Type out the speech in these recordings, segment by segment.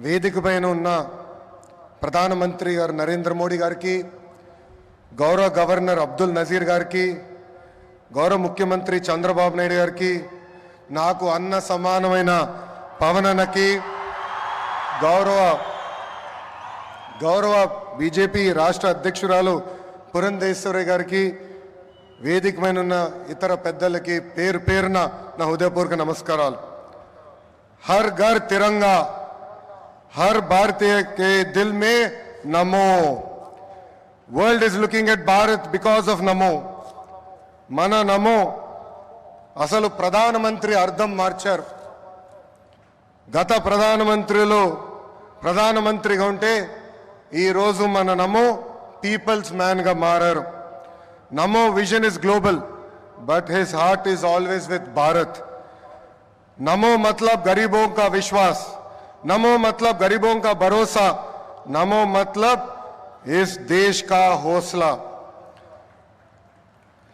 వేదిక పైన ఉన్న ప్రధానమంత్రి గారు నరేంద్ర మోడీ గారికి, గౌరవ గవర్నర్ అబ్దుల్ నజీర్ గారికి, గౌరవ ముఖ్యమంత్రి చంద్రబాబు నాయుడు గారికి, నాకు అన్న సమానమైన పవన్ అన్నకి, గౌరవ బీజేపీ రాష్ట్ర అధ్యక్షురాలు పురంధేశ్వరి గారికి, వేదిక పైన ఉన్న ఇతర పెద్దలకి పేరు పేరున నా హృదయపూర్వక నమస్కారాలు. హర్ ఘర్ తిరంగా, हर भारतीय के दिल में नमो. World is looking at Bharat because of नमो. मन नमो असलु प्रधानमंत्री अर्थम मार्चाరు. గత ప్రధానమంత్రిగా ఉంటే ఈ రోజు మన నమో పీపుల్స్ మ్యాన్ గా మారారు. నమో vision is global but his heart is always with Bharat. नमो मतलब गरीबों का विश्वास, नमो मतलब गरीबों का भरोसा, नमो मतलब इस देश का हौसला.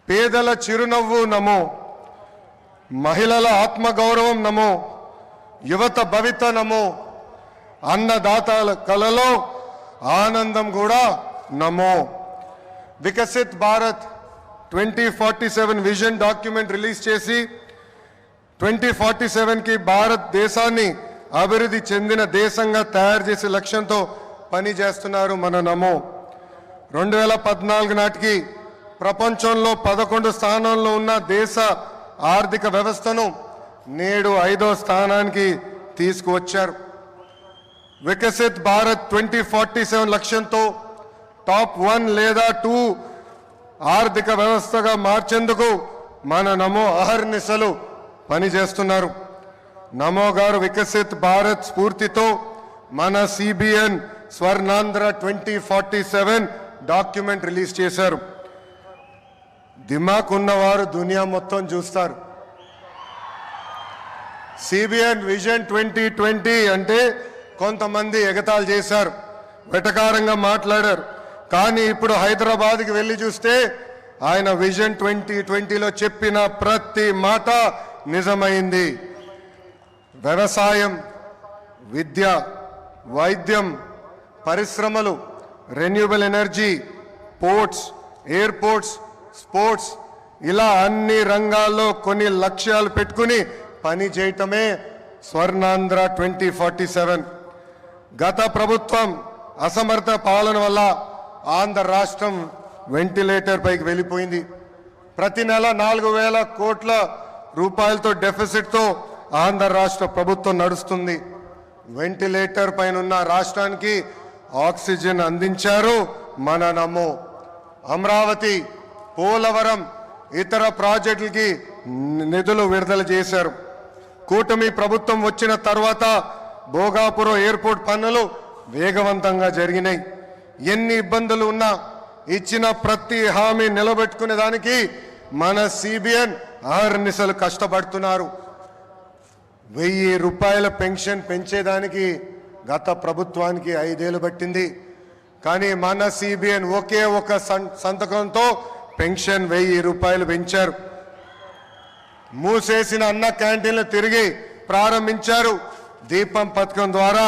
పేదల చిరునవ్వు నమో, మహిళల ఆత్మగౌరవం నమో, యువత భవిత నమో, అన్నదాతల కలలో ఆనందం కూడా నమో. Viksit Bharat 2047 vision document release చేసి 2047కి భారతదేశాన్ని అభివృద్ధి చెందిన దేశంగా తయారు చేసే లక్ష్యంతో పనిచేస్తున్నారు మన నమో. 2014 నాటికి ప్రపంచంలో 11 స్థానంలో ఉన్న దేశ ఆర్థిక వ్యవస్థను నేడు 5వ స్థానానికి తీసుకువచ్చారు. వికసిత్ భారత్ 2047 లక్ష్యంతో టాప్ 1 లేదా 2 ఆర్థిక వ్యవస్థగా మార్చేందుకు మన నమో అహర్నిశలు పనిచేస్తున్నారు. నమో గారు వికసిత్ భారత్ స్ఫూర్తితో మన సిబిఎన్ స్వర్ణాంధ్ర 2047 డాక్యుమెంట్ రిలీజ్ చేశారు. దిమాగ్ ఉన్నవారు దునియా మొత్తం చూస్తారు. సిబిఎన్ విజన్ 2020 అంటే కొంతమంది ఎగతాళి చేశారు, వెటకారంగా మాట్లాడారు. కానీ ఇప్పుడు హైదరాబాద్కి వెళ్ళి చూస్తే ఆయన విజన్ 2020లో చెప్పిన ప్రతి మాట నిజమైంది. వ్యవసాయం, విద్య, వైద్యం, పరిశ్రమలు, renewable energy, ports, airports, sports, ఇలా అన్ని రంగాల్లో కొన్ని లక్ష్యాలు పెట్టుకుని పని చేయటమే స్వర్ణాంధ్ర 2047. గత ప్రభుత్వం అసమర్థ పాలన వల్ల ఆంధ్ర రాష్ట్రం వెంటిలేటర్ పైకి వెళ్ళిపోయింది. ప్రతి నెల 4,000 కోట్ల రూపాయలతో డెఫిసిట్తో ఆంధ్ర రాష్ట్ర ప్రభుత్వం నడుస్తుంది. వెంటిలేటర్ పైన ఉన్న రాష్ట్రానికి ఆక్సిజన్ అందించారు మన నమో. అమరావతి, పోలవరం, ఇతర ప్రాజెక్టులకి నిధులు విడుదల చేశారు. కూటమి ప్రభుత్వం వచ్చిన తర్వాత భోగాపురం ఎయిర్పోర్ట్ పనులు వేగవంతంగా జరిగినాయి. ఎన్ని ఇబ్బందులు ఉన్నా ఇచ్చిన ప్రతి హామీ నిలబెట్టుకునే దానికి మన సిబిఎన్ అహర్నిశలు కష్టపడుతున్నారు. 1000 రూపాయల పెన్షన్ పెంచేదానికి గత ప్రభుత్వానికి 5 ఏళ్ళు పట్టింది. కానీ మన సిబిఎన్ ఒకే ఒక సంతకంతో పెన్షన్ 1000 రూపాయలు పెంచారు. మూసేసిన అన్న క్యాంటీన్లు తిరిగి ప్రారంభించారు. దీపం పథకం ద్వారా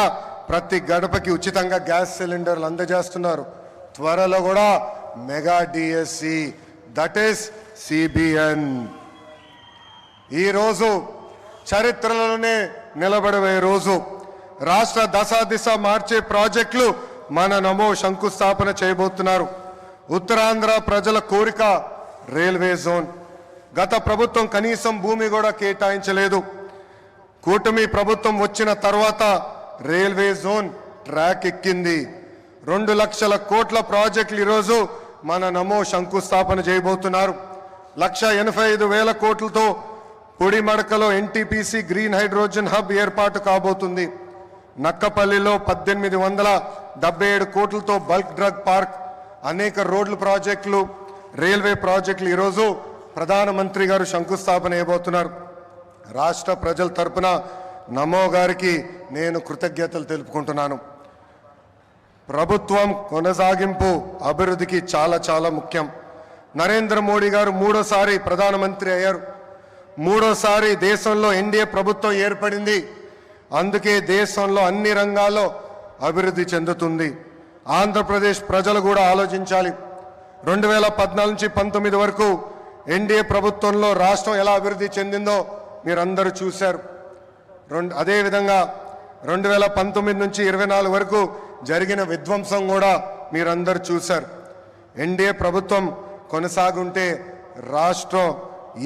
ప్రతి గడపకి ఉచితంగా గ్యాస్ సిలిండర్లు అందజేస్తున్నారు. త్వరలో కూడా mega DSC, that is CBN. ఈరోజు చరిత్రలోనే నిలబడే రోజు. రాష్ట్ర దశ మార్చే ప్రాజెక్టులు మన నమో శంకుస్థాపన చేయబోతున్నారు. ఉత్తరాంధ్ర ప్రజల కోరిక రైల్వే జోన్. గత ప్రభుత్వం కనీసం భూమి కూడా కేటాయించలేదు. కూటమి ప్రభుత్వం వచ్చిన తర్వాత రైల్వే జోన్ ట్రాక్ ఎక్కింది. 2 లక్షల కోట్ల ప్రాజెక్టులు ఈరోజు మన నమో శంకుస్థాపన చేయబోతున్నారు. 1,85,000 కోట్లతో పొడిమడకలో ఎన్టీపీసీ గ్రీన్ హైడ్రోజన్ హబ్ ఏర్పాటు కాబోతుంది. నక్కపల్లిలో 1,877 కోట్లతో బల్క్ డ్రగ్ పార్క్, అనేక రోడ్ల ప్రాజెక్టులు, రైల్వే ప్రాజెక్టులు ఈరోజు ప్రధానమంత్రి గారు శంకుస్థాపన చేయబోతున్నారు. రాష్ట్ర ప్రజల తరపున నమో గారికి నేను కృతజ్ఞతలు తెలుపుకుంటున్నాను. ప్రభుత్వం కొనసాగింపు అభివృద్ధికి చాలా చాలా ముఖ్యం. నరేంద్ర మోడీ గారు 3వ ప్రధానమంత్రి అయ్యారు. 3వ దేశంలో ఎన్డీఏ ప్రభుత్వం ఏర్పడింది. అందుకే దేశంలో అన్ని రంగాల్లో అభివృద్ధి చెందుతుంది. ఆంధ్రప్రదేశ్ ప్రజలు కూడా ఆలోచించాలి. 2014 నుంచి 19 వరకు ఎన్డీఏ ప్రభుత్వంలో రాష్ట్రం ఎలా అభివృద్ధి చెందిందో మీరందరూ చూశారు. అదేవిధంగా 2019 నుంచి 24 వరకు జరిగిన విధ్వంసం కూడా మీరందరూ చూశారు. ఎన్డీఏ ప్రభుత్వం కొనసాగుంటే రాష్ట్రం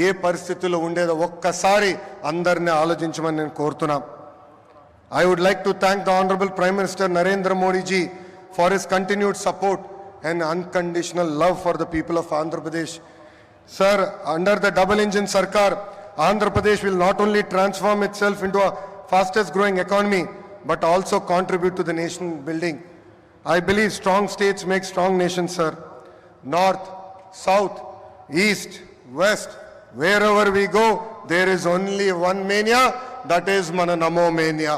ఏ పరిస్థితుల్లో ఉండేదో ఒక్కసారి అందరినీ ఆలోచించమని నేను కోరుతున్నా. I would like to thank the Honorable Prime Minister Narendra Modi ji for his continued support and unconditional love for the people of Andhra Pradesh. Sir, under the double engine Sarkar, Andhra Pradesh will not only transform itself into a fastest growing economy, but also contribute to the nation building. I believe strong states make strong nations, sir. North, South, East, West, wherever we go, there is only one mania, that is Mana Namo Mania.